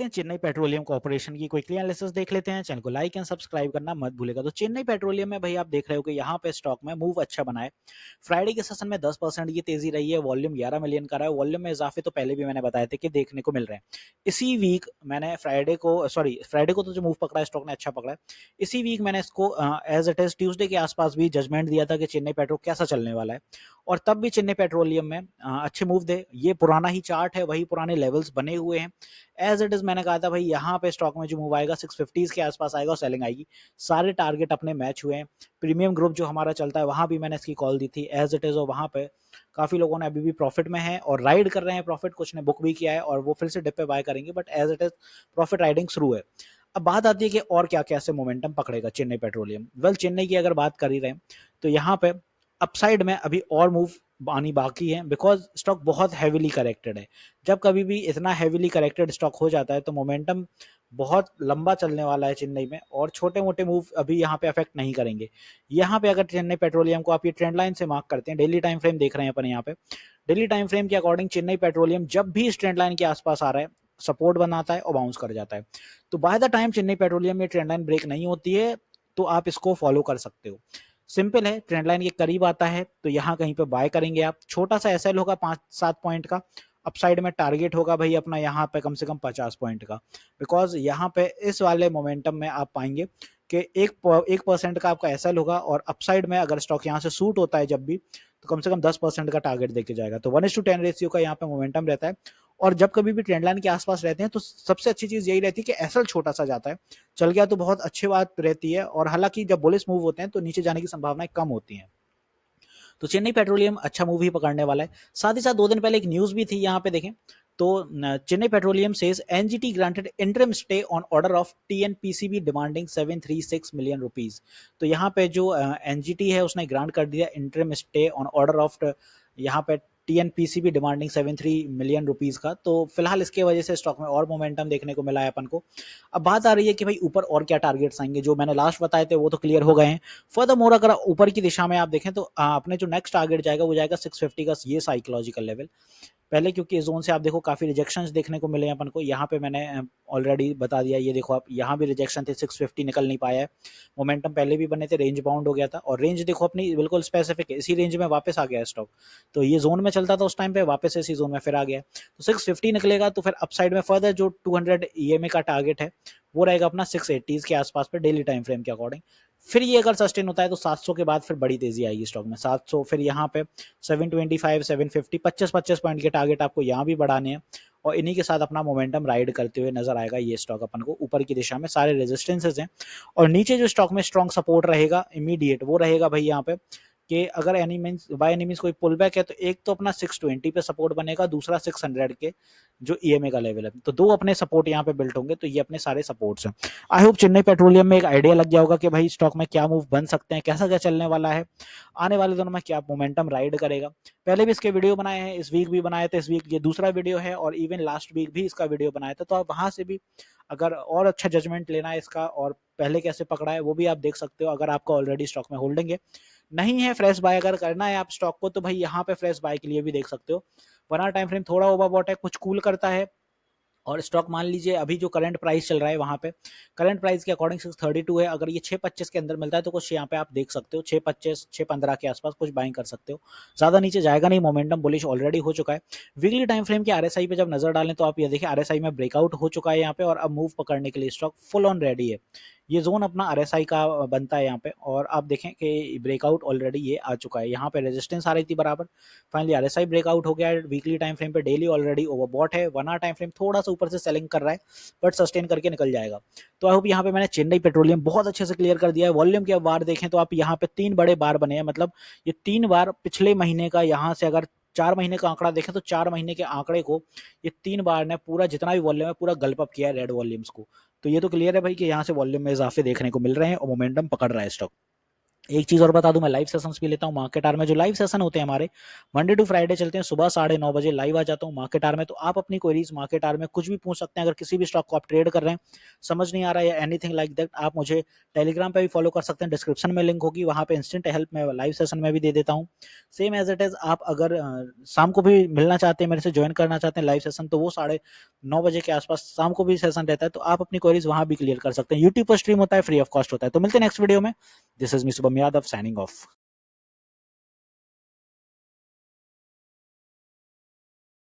हैं Chennai petroleum corporation की quickly analysis देख लेते हैं। चैनल को लाइक एंड सब्सक्राइब करना मत भूलेगा। तो चेन्नई पेट्रोलियम में भाई आप देख रहे हो कि यहाँ पे स्टॉक में मूव अच्छा बना है। फ्राइडे के सेशन में 10% की तेजी रही है। वॉल्यूम 11 मिलियन का रहा है। वॉल्यूम में इजाफे तो पहले भी मैंने बताए थे कि देखने को मिल रहे हैं। इसी वीक मैंने फ्राइडे को तो जो मूव पकड़ा है स्टॉक ने अच्छा पकड़ा है। इसी वीक मैंने इसको एज इट इज ट्यूसडे के आसपास भी जजमेंट दिया था कि चेन्नई पेट्रो कैसा चलने वाला है, और तब भी चेन्नई पेट्रोलियम में अच्छे मूव दे। ये पुराना ही चार्ट है, वही पुराने लेवल्स बने हुए हैं। एज इट इज मैंने कहा था भाई यहाँ पे स्टॉक में जो मूव आएगा 650 के आसपास आएगा और सेलिंग आएगी। सारे टारगेट अपने मैच हुए हैं। प्रीमियम ग्रुप जो हमारा चलता है वहां भी मैंने इसकी कॉल दी थी एज इट इज, और वहां पे काफी लोगों ने अभी भी प्रॉफिट में है और राइड कर रहे हैं प्रॉफिट। कुछ ने बुक भी किया है और वो फिर से डिप पे बाय करेंगे, but as it is profit riding शुरू है। अब बात आती है कि और क्या कैसे मोमेंटम पकड़ेगा चेन्नई पेट्रोलियम। वेल चेन्नई की अगर बात कर ही रहे हैं तो यहाँ पे अपसाइड में अभी और मूव आनी बाकी है, बिकॉज स्टॉक बहुत हैविली करेक्टेड है। जब कभी भी इतना हैविली करेक्टेड स्टॉक हो जाता है तो मोमेंटम बहुत लंबा चलने वाला है चेन्नई में, और छोटे मोटे मूव अभी यहाँ पे अफेक्ट नहीं करेंगे। यहाँ पे अगर चेन्नई पेट्रोलियम को आप ये ट्रेंड लाइन से मार्क करते हैं, डेली टाइम फ्रेम देख रहे हैं अपन यहाँ पे, डेली टाइम फ्रेम के अकॉर्डिंग चेन्नई पेट्रोलियम जब भी इस ट्रेंड लाइन के आसपास आ रहा है सपोर्ट बनाता है और बाउंस कर जाता है। तो by the time Chennai petroleum में ट्रेंड लाइन ब्रेक नहीं होती है तो आप इसको फॉलो कर सकते हो। सिंपल है, ट्रेंड लाइन के करीब आता है तो यहाँ कहीं पे बाय करेंगे आप। छोटा सा एसएल होगा 5-7 पॉइंट का। अपसाइड में टारगेट होगा भाई अपना यहाँ पे कम से कम 50 पॉइंट का, बिकॉज यहाँ पे इस वाले मोमेंटम में आप पाएंगे कि 1% का आपका एसएल होगा, और अपसाइड में अगर स्टॉक यहाँ से सूट होता है जब भी, तो कम से कम 10% का टारगेट देके जाएगा। तो 1:10 रेशियो का यहाँ पे मोमेंटम रहता है। और जब कभी भी ट्रेंड लाइन के आसपास रहते हैं तो सबसे अच्छी चीज यही रहती है कि एसएल छोटा सा जाता है। चल गया तो बहुत अच्छी बात रहती है, और हालांकि जब बुलिश मूव होते हैं तो नीचे जाने की संभावनाएं कम होती हैं। तो चेन्नई पेट्रोलियम अच्छा मूव ही पकड़ने वाला है। साथ ही साथ 2 दिन पहले एक न्यूज भी थी, यहाँ पे देखें तो Chennai petroleum says NGT granted interim stay on order of TNPCB demanding 736 million rupees. तो यहाँ पे जो एनजीटी है उसने ग्रांट कर दिया interim stay on order of यहाँ पे टीएनपीसीबी डिमांडिंग 73 मिलियन रुपीज का। तो फिलहाल इसके वजह से स्टॉक में और मोमेंटम देखने को मिला है अपन को। अब बात आ रही है कि भाई ऊपर और क्या टारगेट्स आएंगे। जो मैंने लास्ट बताए थे वो तो क्लियर हो गए हैं। फर्दर मोर अगर ऊपर की दिशा में आप देखें तो अपने जो नेक्स्ट टारगेट जाएगा वो जाएगा 650 का, ये साइकोलॉजिकल लेवल। पहले क्योंकि इस जोन से आप देखो काफी रिजेक्शंस देखने को मिले हैं अपन को। यहाँ पे मैंने ऑलरेडी बता दिया, ये देखो आप यहाँ भी रिजेक्शन थे, 650 निकल नहीं पाया है। मोमेंटम पहले भी बने थे, रेंज बाउंड हो गया था, और रेंज देखो अपनी बिल्कुल स्पेसिफिक है, इसी रेंज में वापस आ गया है स्टॉक। तो ये जोन में चलता था उस टाइम पे, वापस इसी जोन में फिर आ गया। तो 650 निकलेगा तो फिर अपसाइड में फर्दर जो 200 ईएमए का टारगेट है वो रहेगा अपना 680 के आसपास पे डेली टाइम फ्रेम के अकॉर्डिंग। फिर ये अगर सस्टेन होता है तो 700 के बाद फिर बड़ी तेजी आएगी स्टॉक में। 700 फिर यहाँ पे 725 750 25 पॉइंट के टारगेट आपको यहाँ भी बढ़ाने हैं, और इन्हीं के साथ अपना मोमेंटम राइड करते हुए नजर आएगा ये स्टॉक अपन को ऊपर की दिशा में। सारे रेजिस्टेंसेज हैं, और नीचे जो स्टॉक में स्ट्रॉन्ग सपोर्ट रहेगा इमीडिएट वो रहेगा भाई यहाँ पे कि अगर any means by any means कोई पुल बैक है तो एक तो अपना 620 पे सपोर्ट बनेगा, दूसरा 600 के जो ईएमए का लेवल है। तो दो अपने सपोर्ट यहाँ पे बिल्ट होंगे। तो ये अपने सारे सपोर्ट्स हैं। आई होप चेन्नई पेट्रोलियम में एक आइडिया लग गया होगा कि भाई स्टॉक में क्या मूव बन सकते हैं, कैसा क्या चलने वाला है, आने वाले दिनों में क्या मोमेंटम राइड करेगा। पहले भी इसके वीडियो बनाए हैं, इस वीक भी बनाए थे, इस वीक ये दूसरा वीडियो है, और इवन लास्ट वीक भी इसका वीडियो बनाया था। तो आप वहां से भी अगर और अच्छा जजमेंट लेना है इसका और पहले कैसे पकड़ा है वो भी आप देख सकते हो, अगर आपका ऑलरेडी स्टॉक में होल्डिंग है। नहीं है फ्रेश बाय अगर करना है आप स्टॉक को तो भाई यहाँ पे फ्रेश बाय के लिए भी देख सकते हो। 1 आवर टाइम फ्रेम थोड़ा ओवरबॉट है, कुछ कूल करता है, और स्टॉक मान लीजिए अभी जो करंट प्राइस चल रहा है वहां पे करंट प्राइस के अकॉर्डिंग 632 है। अगर ये 625 के अंदर मिलता है तो कुछ यहाँ पे आप देख सकते हो, 625 615 के आसपास कुछ बाइंग कर सकते हो। ज्यादा नीचे जाएगा नहीं, मोमेंटम बुलिश ऑलरेडी हो चुका है। वीकली टाइम फ्रेम के आरएसआई पे जब नजर डालें तो आप ये देखिए आरएसआई में ब्रेकआउट हो चुका है यहाँ पे, और अब मूव पकड़ने के लिए स्टॉक फुल ऑन रेडी है। ये जोन अपना आरएसआई का बनता है यहाँ पे, और आप देखें कि ब्रेकआउट ऑलरेडी ये आ चुका है। यहाँ पे रेजिस्टेंस आ रही थी बराबर, फाइनली आरएसआई ब्रेकआउट हो गया है। वीकली टाइम फ्रेम पे डेली ऑलरेडी ओवरबॉट है। 1 आवर टाइम फ्रेम थोड़ा सा ऊपर से सेलिंग कर रहा है, बट सस्टेन करके निकल जाएगा। तो आई होप यहाँ पे मैंने चेन्नई पेट्रोलियम बहुत अच्छे से क्लियर कर दिया है। वॉल्यूम के बार देखें तो आप यहाँ पे 3 बड़े बार बने हैं, मतलब ये 3 बार पिछले महीने का, यहाँ से अगर 4 महीने का आंकड़ा देखें तो 4 महीने के आंकड़े को ये 3 बार ने पूरा जितना भी वॉल्यूम है पूरा गल्प अप किया है रेड वॉल्यूम्स को। तो ये तो क्लियर है भाई कि यहाँ से वॉल्यूम में इजाफे देखने को मिल रहे हैं और मोमेंटम पकड़ रहा है स्टॉक। एक चीज़ और बता दूं, मैं लाइव सेशंस भी लेता हूँ मार्केट आवर में। जो लाइव सेशन होते हैं हमारे मंडे टू फ्राइडे चलते हैं, सुबह 9:30 बजे लाइव आ जाता हूँ मार्केट आवर में। तो आप अपनी क्वेरीज मार्केट आवर में कुछ भी पूछ सकते हैं। अगर किसी भी स्टॉक को आप ट्रेड कर रहे हैं, समझ नहीं आ रहा है या एनीथिंग लाइक दैट, आप मुझे टेलीग्राम पे भी फॉलो कर सकते हैं, डिस्क्रिप्शन में लिंक होगी, वहाँ पे इंस्टेंट हेल्प मैं लाइव सेशन में भी दे देता हूँ। सेम एज इट इज, आप अगर शाम को भी मिलना चाहते हैं, मेरे से ज्वाइन करना चाहते हैं लाइव सेशन, तो वो 9:30 बजे के आसपास शाम को भी सेशन रहता है, तो आप अपनी क्वेरीज वहाँ भी क्लियर कर सकते हैं। यूट्यूब पर स्ट्रीम होता है, फ्री ऑफ कॉस्ट होता है। तो मिलते हैं नेक्स्ट वीडियो में। This is me Shubham Yadav signing off.